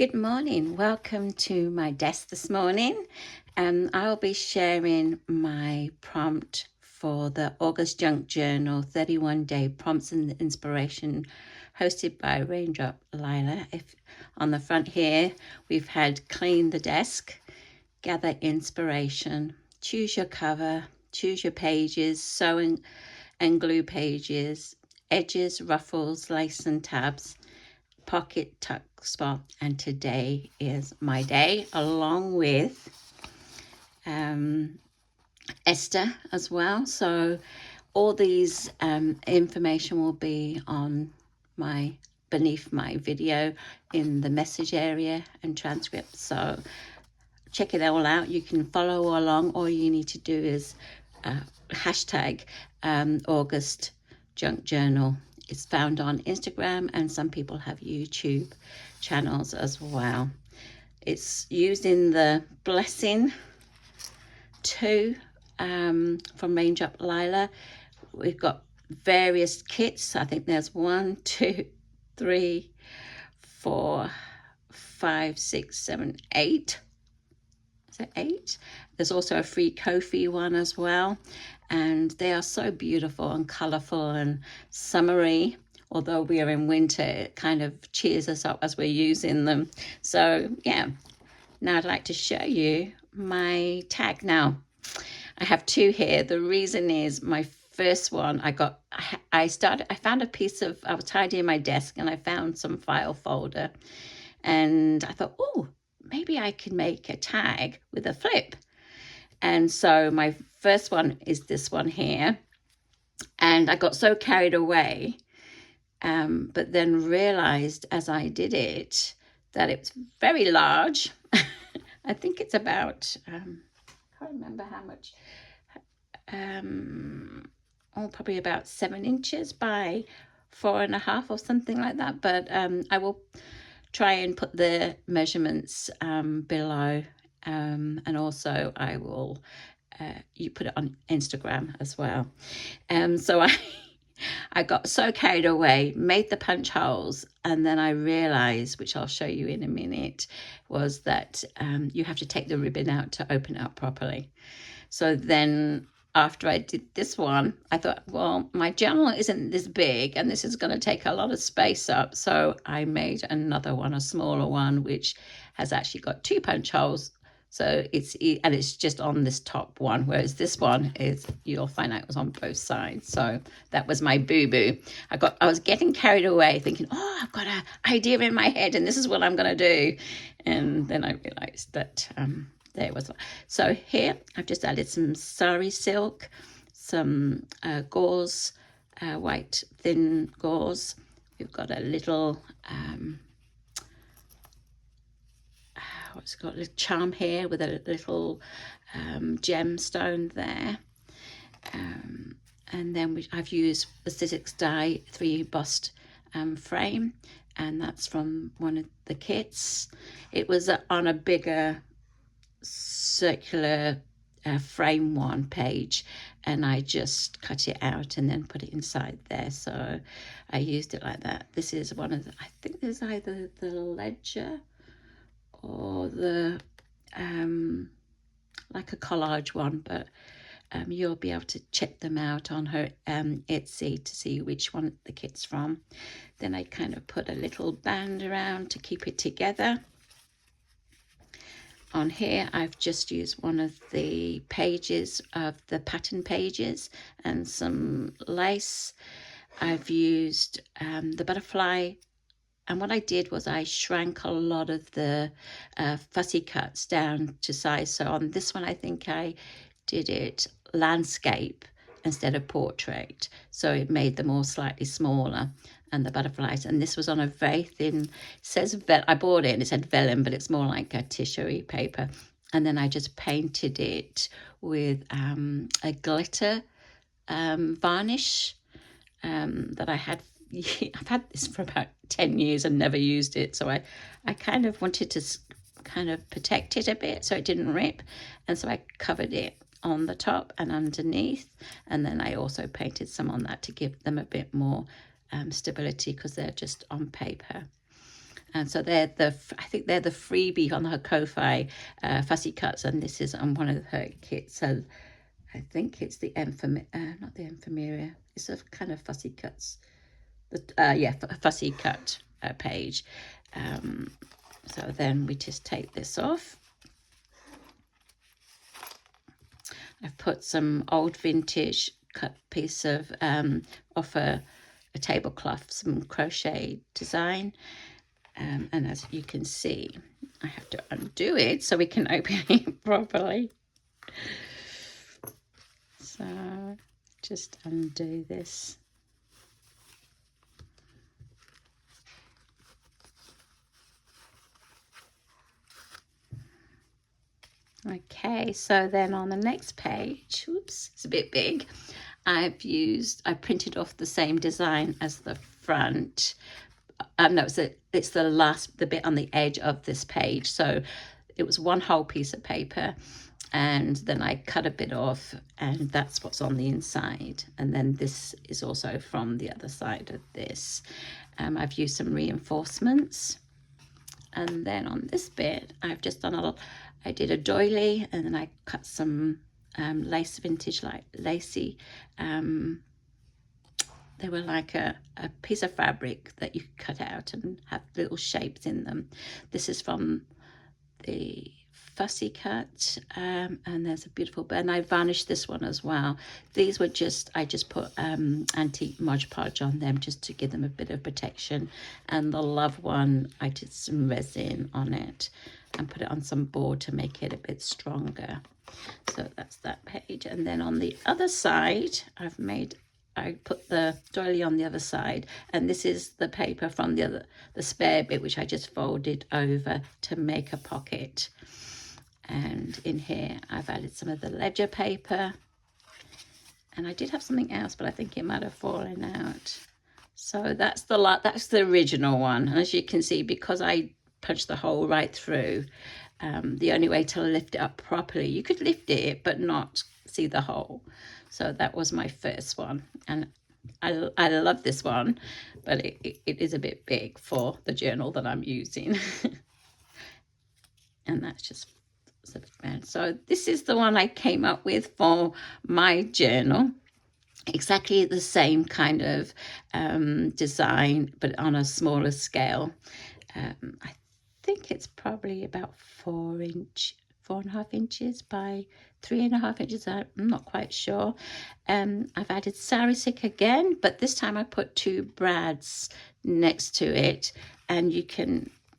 Good morning. Welcome to my desk this morning. I'll be sharing my prompt for the August Junk Journal 31-day prompts and inspiration hosted by Raindrop Lila. If on the front here, we've had clean the desk, gather inspiration, choose your cover, choose your pages, sew and glue pages, edges, ruffles, lace and tabs, pocket tuck spot, and today is my day, along with Esther as well. So all these information will be on beneath my video in the message area and transcript, so check it all out. You can follow along. All you need to do is hashtag August Junk Journal. It's found on Instagram, and some people have YouTube channels as well. It's used in the Blessing 2 from Raindrop Lila. We've got various kits. I think there's 1, 2, 3, 4, 5, 6, 7, 8. Is it 8? There's also a free Kofi one as well. And they are so beautiful and colourful and summery. Although we are in winter, it kind of cheers us up as we're using them. So yeah, now I'd like to show you my tag. Now, I have 2 here. The reason is my first one, I found a piece of, I was tidying my desk and I found some file folder. And I thought, oh, maybe I could make a tag with a flip. And so my first one is this one here. And I got so carried away, but then realized as I did it that it's very large. I think it's about, I can't remember how much, probably about 7 inches by 4.5 or something like that. But I will try and put the measurements below. And also I will you put it on Instagram as well. So I got so carried away, made the punch holes, and then I realized, which I'll show you in a minute, was that you have to take the ribbon out to open it up properly. So then after I did this one, I thought, well, my journal isn't this big and this is going to take a lot of space up. So I made another one, a smaller one, which has actually got 2 punch holes. So it's just on this top one, whereas this one is, you'll find out, it was on both sides. So that was my boo-boo. I was getting carried away thinking, oh, I've got an idea in my head and this is what I'm going to do. And then I realized that there it was. So here I've just added some sari silk, some gauze, white thin gauze. We've got a little what's it got, a little charm here with a little gemstone there. And then I've used the Sizzix Die 3 bust frame, and that's from one of the kits. It was on a bigger circular frame one page, and I just cut it out and then put it inside there. So I used it like that. This is one of the, I think there's either the Ledger or the like a collage one, but you'll be able to check them out on her Etsy to see which one the kit's from. Then I kind of put a little band around to keep it together. On here I've just used one of the pages of the pattern pages and some lace. I've used the butterfly. And what I did was I shrank a lot of the fussy cuts down to size. So on this one, I think I did it landscape instead of portrait. So it made them all slightly smaller, and the butterflies. And this was on a very thin, it says, I bought it and it said vellum, but it's more like a tissue paper. And then I just painted it with a glitter varnish that I had. I've had this for about 10 years and never used it, so I kind of wanted to kind of protect it a bit so it didn't rip, and so I covered it on the top and underneath, and then I also painted some on that to give them a bit more stability because they're just on paper. And so they're I think they're the freebie on her Kofi fussy cuts, and this is on one of her kits. So I think it's the not the Ephemeria. It's a kind of fussy cuts. Yeah, fussy cut page. So then we just take this off. I've put some old vintage cut piece of off a tablecloth, some crochet design. And as you can see, I have to undo it so we can open it properly. So just undo this. Okay, so then on the next page, oops, it's a bit big. I printed off the same design as the front. No, it's the bit on the edge of this page. So it was one whole piece of paper, and then I cut a bit off, and that's what's on the inside. And then this is also from the other side of this. I've used some reinforcements. And then on this bit, I've just done I did a doily, and then I cut some lace, vintage like lacy. They were like a piece of fabric that you cut out and have little shapes in them. This is from the fussy cut, and there's a beautiful, and I varnished this one as well. These were I just put antique Mod Podge on them just to give them a bit of protection. And the love one, I did some resin on it and put it on some board to make it a bit stronger. So that's that page. And then on the other side, I put the doily on the other side, and this is the paper from the spare bit, which I just folded over to make a pocket. And in here, I've added some of the ledger paper, and I did have something else, but I think it might have fallen out. So that's the original one. And as you can see, because I punched the hole right through, the only way to lift it up properly, you could lift it but not see the hole. So that was my first one, and I love this one, but it is a bit big for the journal that I'm using. And that's just so this is the one I came up with for my journal. Exactly the same kind of design, but on a smaller scale. I think it's probably about 4.5 inches by 3.5 inches. I'm not quite sure. I've added sari silk again, but this time I put 2 brads next to it, and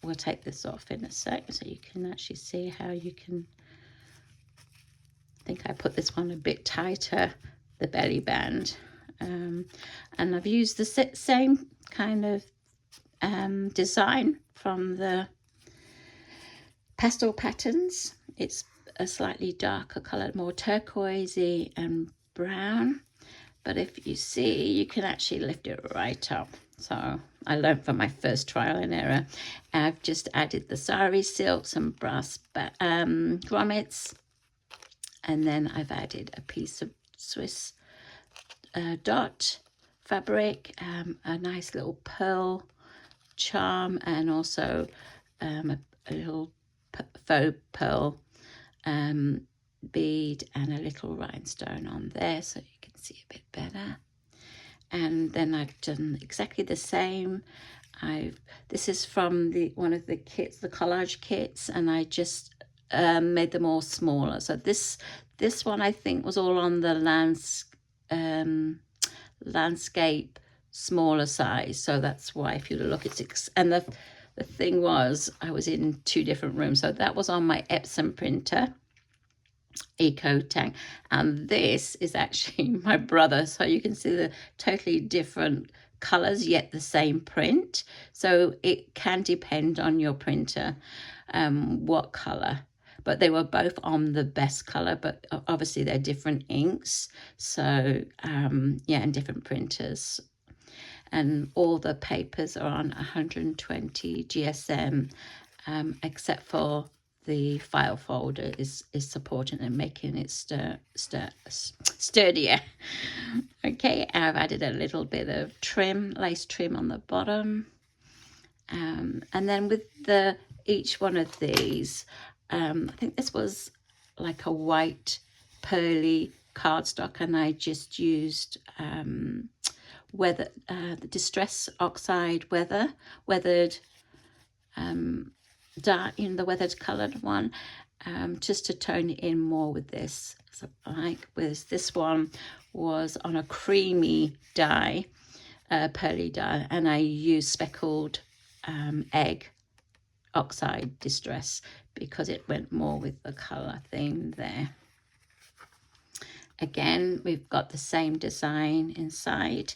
we'll take this off in a sec so you can actually see how you can. I think I put this one a bit tighter, the belly band, and I've used the same kind of design from the Pastel patterns. It's a slightly darker color, more turquoisey and brown, but if you see, you can actually lift it right up. So I learned from my first trial and error. I've just added the sari silk, some brass grommets, and then I've added a piece of Swiss dot fabric, a nice little pearl charm, and also a little faux pearl bead and a little rhinestone on there so you can see a bit better. And then I've done exactly the same. This is from one of the kits, the collage kits, and I just made them all smaller. So this one I think was all on the landscape smaller size. So that's why if you look at it, and the thing was, I was in 2 different rooms. So that was on my Epson printer, Eco Tank, and this is actually my brother. So you can see the totally different colors, yet the same print. So it can depend on your printer, what color. But they were both on the best color, but obviously they're different inks. So yeah, and different printers. And all the papers are on 120 GSM, except for the file folder is supporting and making it sturdier. Okay, I've added a little bit of lace trim on the bottom, And then with each one of these, I think this was like a white pearly cardstock, and I just used the Distress Oxide weathered dye, the weathered coloured one, just to tone it in more with this. So this one was on a creamy dye, pearly dye, and I used speckled egg oxide distress because it went more with the colour theme there. Again, we've got the same design inside,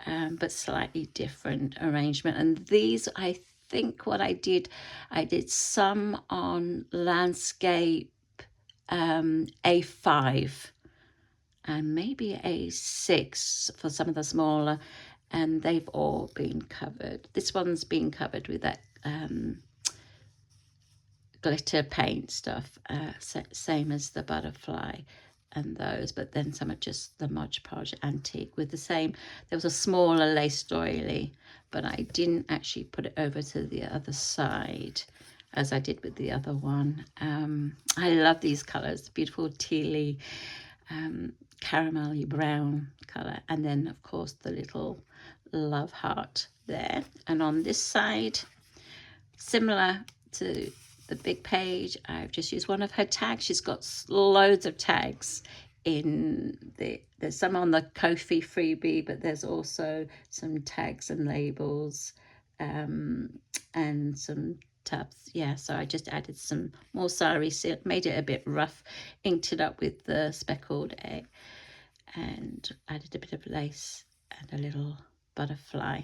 but slightly different arrangement. And these, I think what I did some on landscape A5 and maybe A6 for some of the smaller, and they've all been covered. This one's been covered with that glitter paint stuff, same as the butterfly and those, but then some are just the Mod Podge antique with the same. There was a smaller lace doily, but I didn't actually put it over to the other side as I did with the other one. I love these colors, beautiful tealy, caramelly brown color, and then of course the little love heart there. And on this side, similar to the big page, I've just used one of her tags. She's got loads of tags in there's some on the Kofi freebie, but there's also some tags and labels and some tabs. Yeah, so I just added some more sari silk, made it a bit rough, inked it up with the speckled egg, and added a bit of lace and a little butterfly.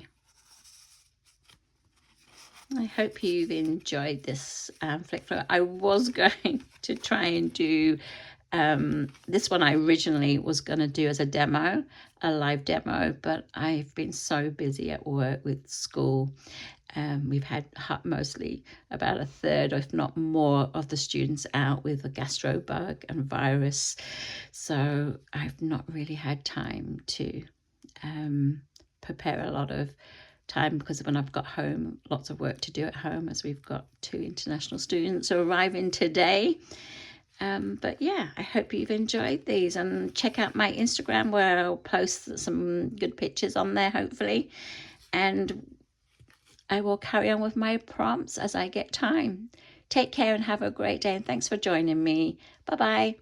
I hope you've enjoyed this flick through. I was going to try and do this one. I originally was going to do as a demo, a live demo, but I've been so busy at work with school. We've had mostly about a third, if not more, of the students out with a gastro bug and virus. So I've not really had time to prepare a lot of time, because when I've got home, lots of work to do at home, as we've got 2 international students arriving today. But yeah, I hope you've enjoyed these, and check out my Instagram where I'll post some good pictures on there, hopefully. And I will carry on with my prompts as I get time. Take care and have a great day, and thanks for joining me. Bye-bye.